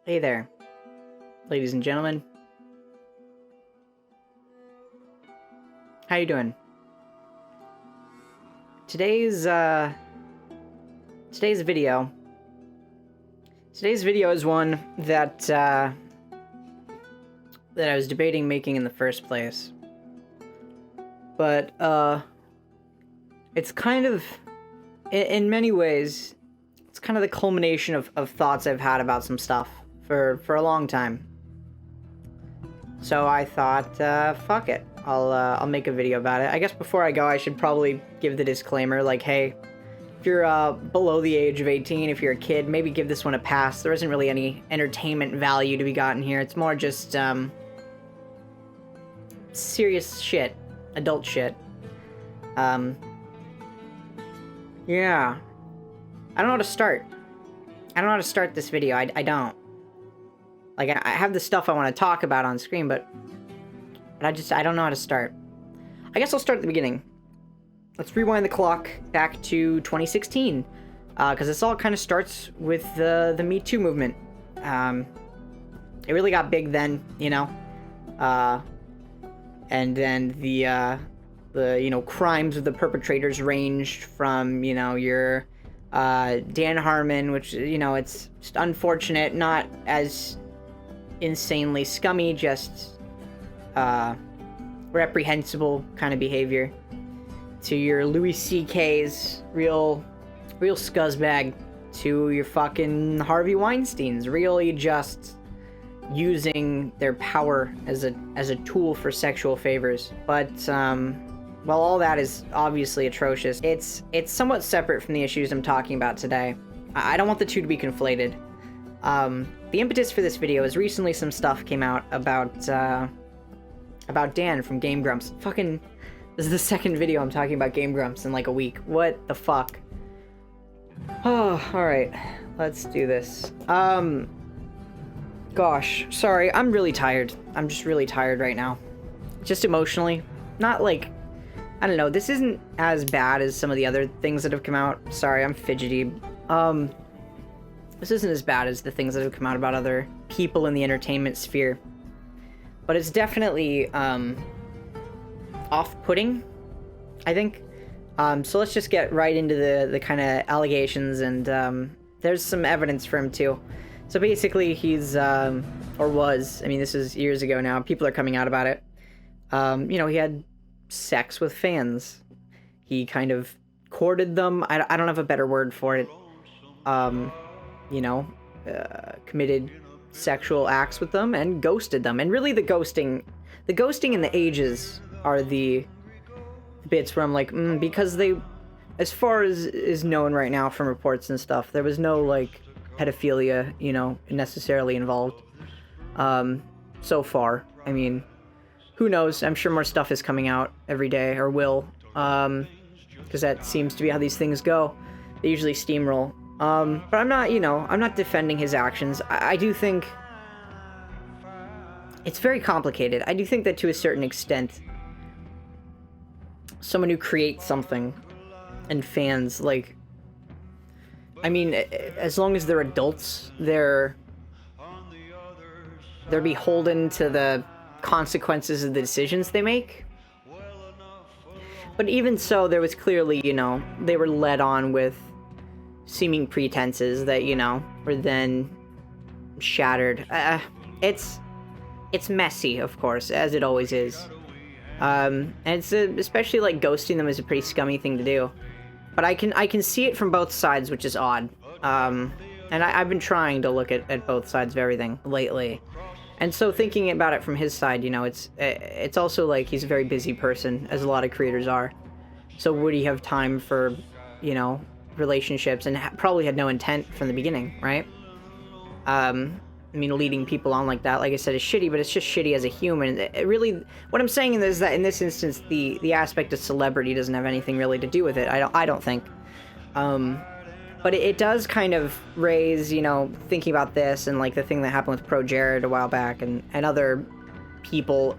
Hey there, ladies and gentlemen. How you doing? Today's video. Today's video is one that I was debating making in the first place. But it's kind of, in many ways, it's kind of the culmination of thoughts I've had about some stuff for a long time. So I thought, fuck it. I'll make a video about it. I guess before I go, I should probably give the disclaimer, like, hey, if you're below the age of 18, if you're a kid, maybe give this one a pass. There isn't really any entertainment value to be gotten here. It's more just, serious shit. Adult shit. Yeah. I don't know how to start. I don't know how to start this video. I don't. Like, I have the stuff I want to talk about on screen, but I don't know how to start. I guess I'll start at the beginning. Let's rewind the clock back to 2016, because this all kind of starts with the Me Too movement. It really got big then, you know, and then the crimes of the perpetrators ranged from, you know, your Dan Harmon, which, you know, it's just unfortunate, not as insanely scummy, just reprehensible kind of behavior, to your Louis C.K.'s, real scuzzbag, to your fucking Harvey Weinsteins, really just using their power as a tool for sexual favors. But while all that is obviously atrocious, it's somewhat separate from the issues I'm talking about today. I don't want the two to be conflated. The impetus for this video is recently some stuff came out about Dan from Game Grumps. Fucking, this is the second video I'm talking about Game Grumps in like a week. What the fuck? Oh, alright. Let's do this. Gosh, sorry, I'm really tired. I'm just really tired right now. Just emotionally. Not like, I don't know, this isn't as bad as some of the other things that have come out. Sorry, I'm fidgety. This isn't as bad as the things that have come out about other people in the entertainment sphere. But it's definitely, off-putting, I think. So let's just get right into the kind of allegations, and, there's some evidence for him, too. So basically, he's, or was, I mean, this is years ago now, people are coming out about it. You know, he had sex with fans. He kind of courted them. I don't have a better word for it. You know, committed sexual acts with them and ghosted them. And really the ghosting and the ages are the bits where I'm like, because they, as far as is known right now from reports and stuff, there was no, like, pedophilia, you know, necessarily involved, so far. I mean, who knows? I'm sure more stuff is coming out every day, or will, because that seems to be how these things go. They usually steamroll. But I'm not, you know, I'm not defending his actions. I do think it's very complicated. I do think that to a certain extent, someone who creates something and fans, like, I mean, as long as they're adults, they're beholden to the consequences of the decisions they make. But even so, there was clearly, you know, they were led on with seeming pretenses that, you know, were then shattered. It's messy, of course, as it always is. And it's especially, like, ghosting them is a pretty scummy thing to do. But I can see it from both sides, which is odd. And I've been trying to look at both sides of everything lately. And so thinking about it from his side, you know, it's also like he's a very busy person, as a lot of creators are. So would he have time for, you know, relationships, and probably had no intent from the beginning, right? I mean, leading people on like that, like I said, is shitty, but it's just shitty as a human. It really, what I'm saying is that in this instance, the aspect of celebrity doesn't have anything really to do with it. I don't think. But it does kind of raise, you know, thinking about this and like the thing that happened with Pro Jared a while back, and other people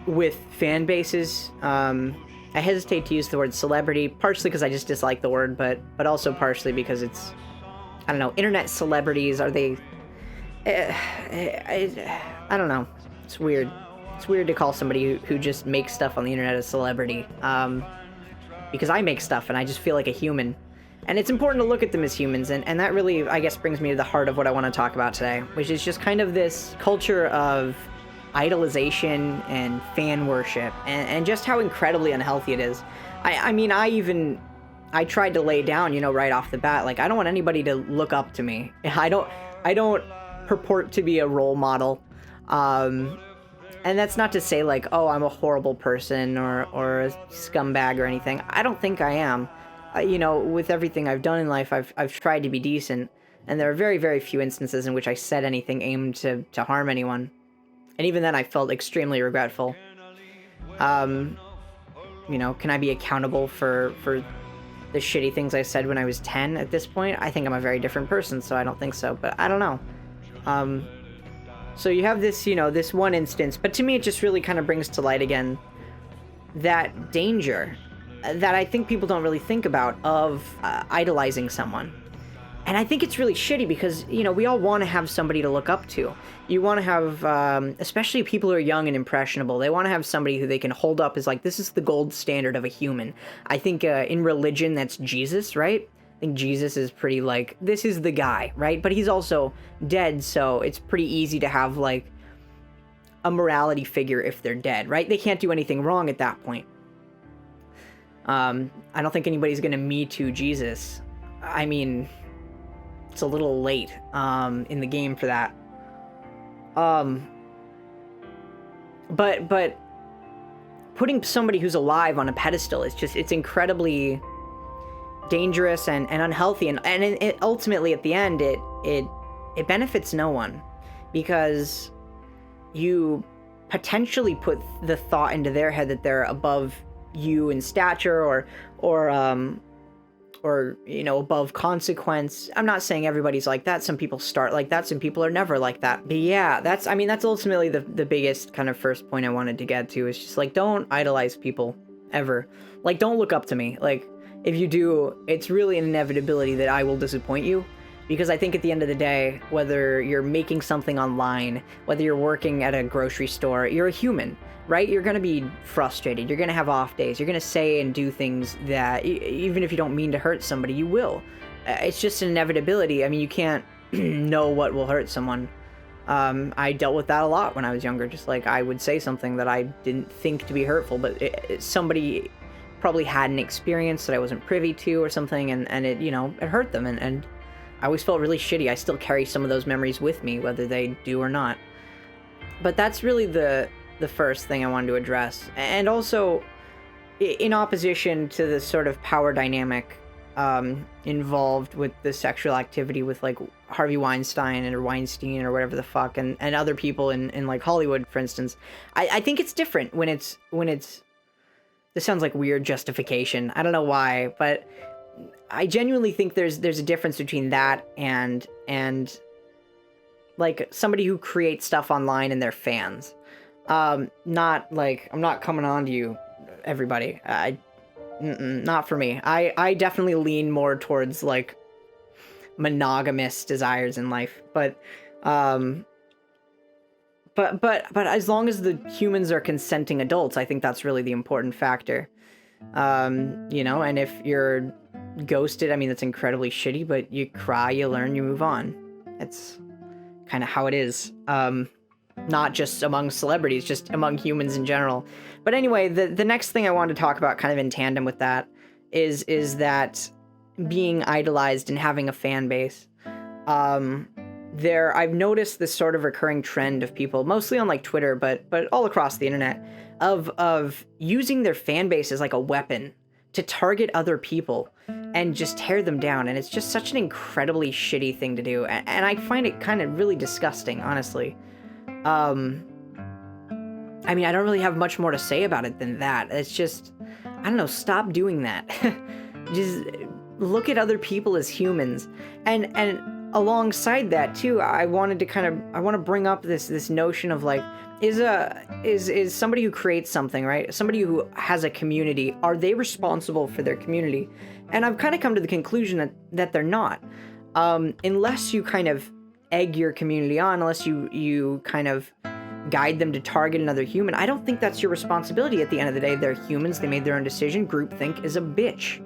with fan bases. I hesitate to use the word celebrity, partially because I just dislike the word, but also partially because it's, I don't know, internet celebrities, are they I don't know. It's weird. It's weird to call somebody who just makes stuff on the internet a celebrity. Because I make stuff and I just feel like a human. And it's important to look at them as humans, and that really, I guess, brings me to the heart of what I want to talk about today, which is just kind of this culture of idolization and fan worship, and just how incredibly unhealthy it is. I mean, I tried to lay down, you know, right off the bat, like, I don't want anybody to look up to me. I don't purport to be a role model. And that's not to say, like, oh, I'm a horrible person or a scumbag or anything. I don't think I am. You know, with everything I've done in life, I've tried to be decent, and there are very, very few instances in which I said anything aimed to harm anyone. And even then, I felt extremely regretful. You know, can I be accountable for the shitty things I said when I was 10 at this point? I think I'm a very different person, so I don't think so, but I don't know. So you have this, you know, this one instance, but to me it just really kind of brings to light again that danger that I think people don't really think about of idolizing someone. And I think it's really shitty because, you know, we all want to have somebody to look up to. You want to have, especially people who are young and impressionable, they want to have somebody who they can hold up as like, this is the gold standard of a human. I think in religion, that's Jesus, right? I think Jesus is pretty like, this is the guy, right? But he's also dead, so it's pretty easy to have like a morality figure if they're dead, right? They can't do anything wrong at that point. I don't think anybody's gonna Me Too Jesus. I mean, it's a little late in the game for that. But putting somebody who's alive on a pedestal is just, it's incredibly dangerous and unhealthy, and it ultimately at the end it benefits no one, because you potentially put the thought into their head that they're above you in stature or you know, above consequence. I'm not saying everybody's like that. Some people start like that, some people are never like that. But yeah, that's ultimately the biggest kind of first point I wanted to get to, is just like, don't idolize people ever. Like, don't look up to me. Like, if you do, it's really an inevitability that I will disappoint you, because I think at the end of the day, whether you're making something online, whether you're working at a grocery store, you're a human, right? You're going to be frustrated. You're going to have off days. You're going to say and do things that, even if you don't mean to hurt somebody, you will. It's just an inevitability. I mean, you can't know what will hurt someone. I dealt with that a lot when I was younger. Just like, I would say something that I didn't think to be hurtful, but somebody probably had an experience that I wasn't privy to or something, and it, you know, it hurt them, and I always felt really shitty. I still carry some of those memories with me, whether they do or not. But that's really the first thing I wanted to address. And also, in opposition to the sort of power dynamic involved with the sexual activity with like Harvey Weinstein or Weinstein or whatever the fuck, and other people in like Hollywood, for instance, I think it's different when it's this sounds like weird justification. I don't know why, but I genuinely think there's a difference between that and like somebody who creates stuff online and they're fans. Not like, I'm not coming on to you, everybody. Not for me. I definitely lean more towards like monogamous desires in life, but as long as the humans are consenting adults, I think that's really the important factor. You know, and if you're ghosted, I mean, that's incredibly shitty, but you cry, you learn, you move on. It's kind of how it is. Not just among celebrities, just among humans in general. But anyway, the next thing I wanted to talk about kind of in tandem with that is that being idolized and having a fan base. I've noticed this sort of recurring trend of people, mostly on like Twitter, but all across the internet, of using their fan base as like a weapon to target other people and just tear them down. And it's just such an incredibly shitty thing to do. And I find it kind of really disgusting, honestly. I mean, I don't really have much more to say about it than that. It's just, I don't know, stop doing that. Just look at other people as humans. And alongside that too, I want to bring up this notion of like, is somebody who creates something, right? Somebody who has a community, are they responsible for their community? And I've kind of come to the conclusion that they're not. Unless you kind of egg your community on, unless you kind of guide them to target another human. I don't think that's your responsibility. At the end of the day, they're humans. They made their own decision. Groupthink is a bitch.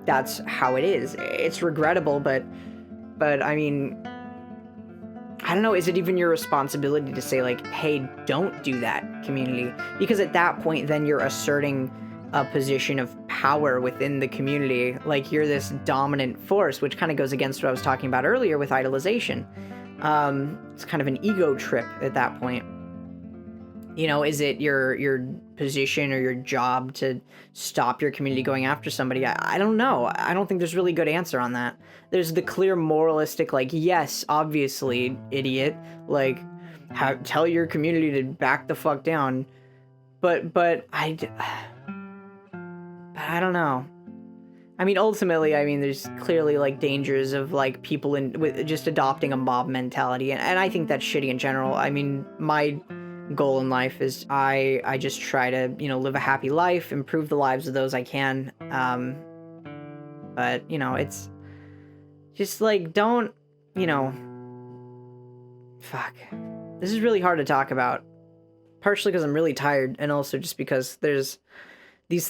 That's how it is. It's regrettable, but I mean, I don't know, is it even your responsibility to say, like, hey, don't do that, community? Because at that point, then you're asserting a position of power within the community. Like, you're this dominant force, which kind of goes against what I was talking about earlier with idolization. It's kind of an ego trip at that point. You know, is it your position or your job to stop your community going after somebody? I don't know. I don't think there's really a good answer on that. There's the clear moralistic, like, yes, obviously, idiot. Like, tell your community to back the fuck down. But I don't know. I mean, ultimately, I mean, there's clearly, like, dangers of, like, people with just adopting a mob mentality. And I think that's shitty in general. I mean, my goal in life is I just try to, you know, live a happy life, improve the lives of those I can. But, you know, it's just like, don't, you know, fuck. This is really hard to talk about. Partially because I'm really tired, and also just because these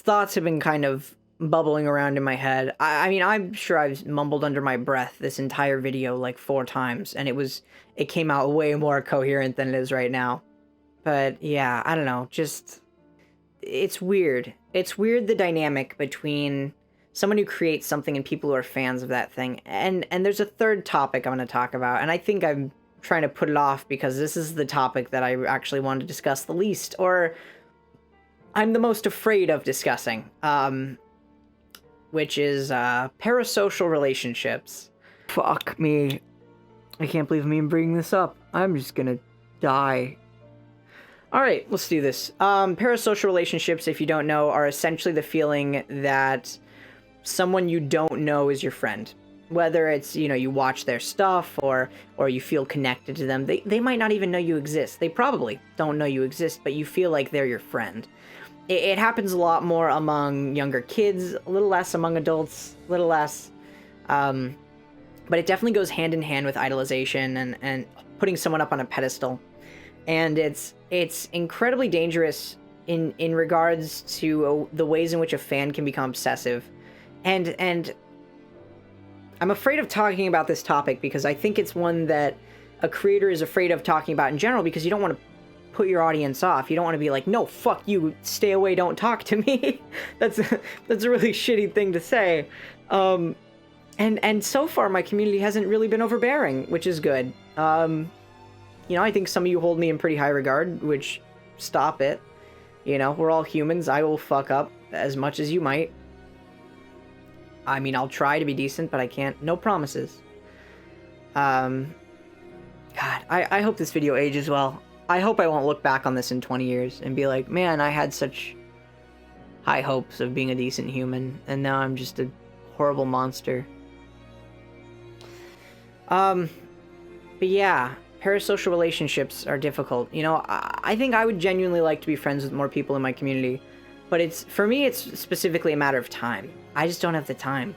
thoughts have been kind of bubbling around in my head. I mean, I'm sure I've mumbled under my breath this entire video like 4 times, and it came out way more coherent than it is right now. But yeah, I don't know, just, it's weird. It's weird, the dynamic between someone who creates something and people who are fans of that thing. And there's a third topic I'm going to talk about, and I think I'm trying to put it off because this is the topic that I actually wanted to discuss the least, or I'm the most afraid of discussing, which is parasocial relationships. Fuck me. I can't believe I'm even bringing this up. I'm just gonna die. Alright, let's do this. Parasocial relationships, if you don't know, are essentially the feeling that someone you don't know is your friend. Whether it's, you know, you watch their stuff or you feel connected to them. They might not even know you exist. They probably don't know you exist, but you feel like they're your friend. It happens a lot more among younger kids, a little less among adults, a little less. But it definitely goes hand in hand with idolization and putting someone up on a pedestal. And it's incredibly dangerous in regards to the ways in which a fan can become obsessive. And I'm afraid of talking about this topic because I think it's one that a creator is afraid of talking about in general, because you don't want to put your audience off. You don't want to be like, no, fuck you, stay away, don't talk to me. That's a really shitty thing to say. And so far my community hasn't really been overbearing, which is good. You know, I think some of you hold me in pretty high regard, which, stop it. You know, we're all humans. I will fuck up as much as you might. I mean, I'll try to be decent, but I can't. No promises. God, I hope this video ages well. I hope I won't look back on this in 20 years and be like, man, I had such high hopes of being a decent human, and now I'm just a horrible monster. But yeah, parasocial relationships are difficult. You know, I think I would genuinely like to be friends with more people in my community, but for me, it's specifically a matter of time. I just don't have the time,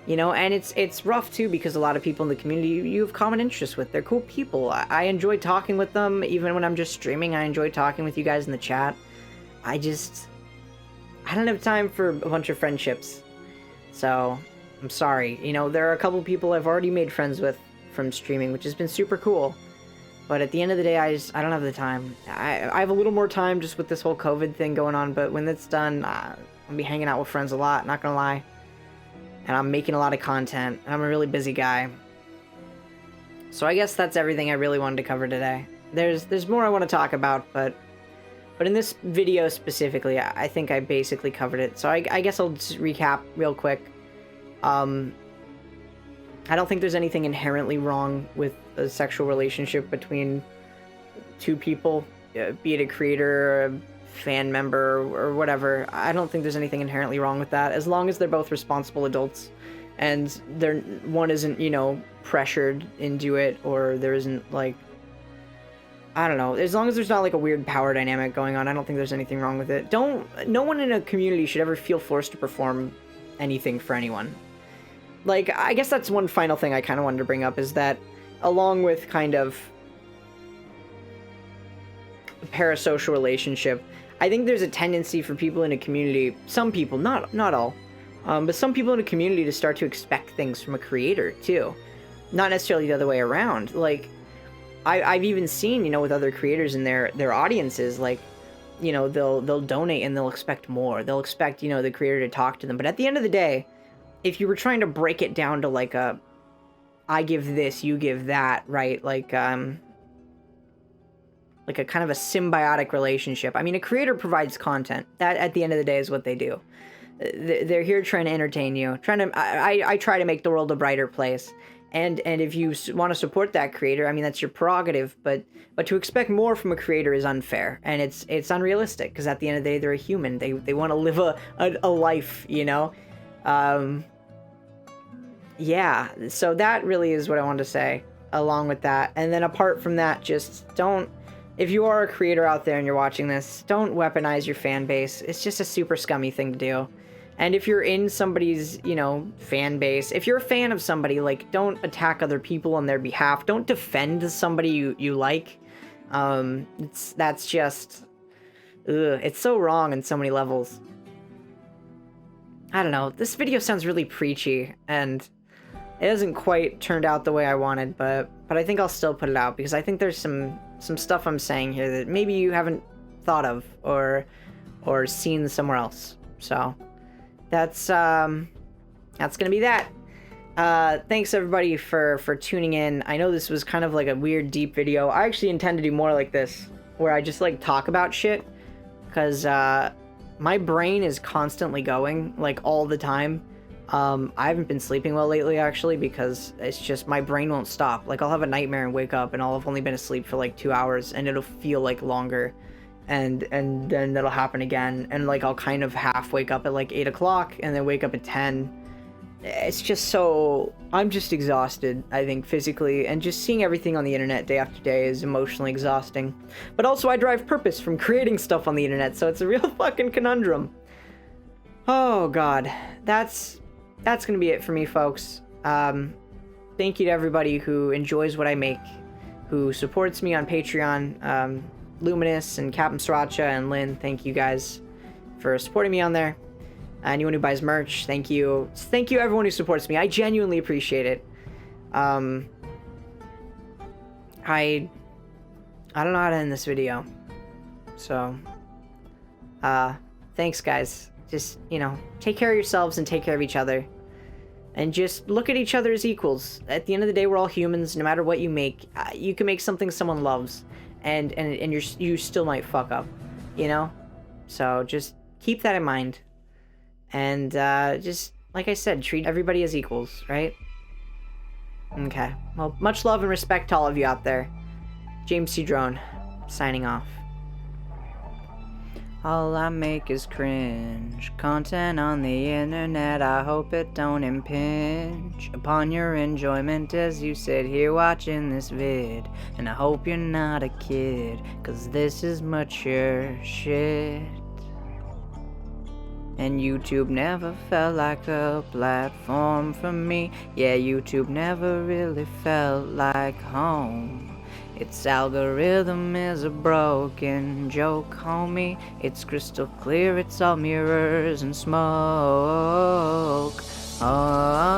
you know, and it's rough too, because a lot of people in the community you have common interests with. They're cool people. I enjoy talking with them. Even when I'm just streaming, I enjoy talking with you guys in the chat. I don't have time for a bunch of friendships. So I'm sorry. You know, there are a couple people I've already made friends with from streaming, which has been super cool. But at the end of the day, I don't have the time. I have a little more time just with this whole COVID thing going on, but when that's done, I'll be hanging out with friends a lot, not gonna lie. And I'm making a lot of content, and I'm a really busy guy. So I guess that's everything I really wanted to cover today. There's more I want to talk about, but in this video specifically, I think I basically covered it. So I guess I'll just recap real quick. I don't think there's anything inherently wrong with a sexual relationship between two people, be it a creator or a fan member or whatever. I don't think there's anything inherently wrong with that, as long as they're both responsible adults and one isn't, you know, pressured into it, or there isn't, like, I don't know, as long as there's not like a weird power dynamic going on, I don't think there's anything wrong with it. No one in a community should ever feel forced to perform anything for anyone. Like, I guess that's one final thing I kind of wanted to bring up, is that along with kind of a parasocial relationship, I think there's a tendency for people in a community, some people, not all, but some people in a community to start to expect things from a creator too. Not necessarily the other way around. Like, I've even seen, you know, with other creators and their audiences, like, you know, they'll donate and they'll expect more. They'll expect, you know, the creator to talk to them. But at the end of the day, if you were trying to break it down to like a, I give this, you give that, right? Like a kind of a symbiotic relationship. I mean, a creator provides content. That at the end of the day is what they do. They're here trying to entertain you. I try to make the world a brighter place. And if you want to support that creator, I mean, that's your prerogative, but to expect more from a creator is unfair, and it's unrealistic, because at the end of the day, they're a human. They want to live a life, you know? Yeah, so that really is what I wanted to say along with that. And then apart from that, just don't, if you are a creator out there and you're watching this, don't weaponize your fan base. It's just a super scummy thing to do. And if you're in somebody's, you know, fan base, if you're a fan of somebody, like, don't attack other people on their behalf. Don't defend somebody you like. That's just, it's so wrong on so many levels. I don't know. This video sounds really preachy, and it hasn't quite turned out the way I wanted, but I think I'll still put it out, because I think there's some stuff I'm saying here that maybe you haven't thought of or seen somewhere else. So that's gonna be that. Thanks everybody for tuning in. I know this was kind of like a weird deep video. I actually intend to do more like this, where I just like talk about shit, because my brain is constantly going, like, all the time. I haven't been sleeping well lately, actually, because it's just my brain won't stop. Like, I'll have a nightmare and wake up and I'll have only been asleep for like 2 hours, and it'll feel like longer, and then that'll happen again, and like I'll kind of half wake up at like 8 o'clock and then wake up at 10. It's just so, I'm just exhausted, I think, physically, and just seeing everything on the internet day after day is emotionally exhausting. But also I derive purpose from creating stuff on the internet, so it's a real fucking conundrum. Oh god, that's gonna be it for me, folks. Thank you to everybody who enjoys what I make, who supports me on Patreon. Luminous and Captain Sriracha and Lynn, thank you guys for supporting me on there. Anyone who buys merch, thank you. Thank you everyone who supports me. I genuinely appreciate it. I don't know how to end this video. So, thanks guys. Just, you know, take care of yourselves and take care of each other. And just look at each other as equals. At the end of the day, we're all humans. No matter what you make, you can make something someone loves, and you still might fuck up, you know? So just keep that in mind. And just, like I said, treat everybody as equals, right? Okay. Well, much love and respect to all of you out there. James C. Drone, signing off. All I make is cringe content on the internet. I hope it don't impinge upon your enjoyment as you sit here watching this vid. And I hope you're not a kid, 'cause this is mature shit. And YouTube never felt like a platform for me. Yeah, YouTube never really felt like home. Its algorithm is a broken joke, homie. It's crystal clear, it's all mirrors and smoke. Oh.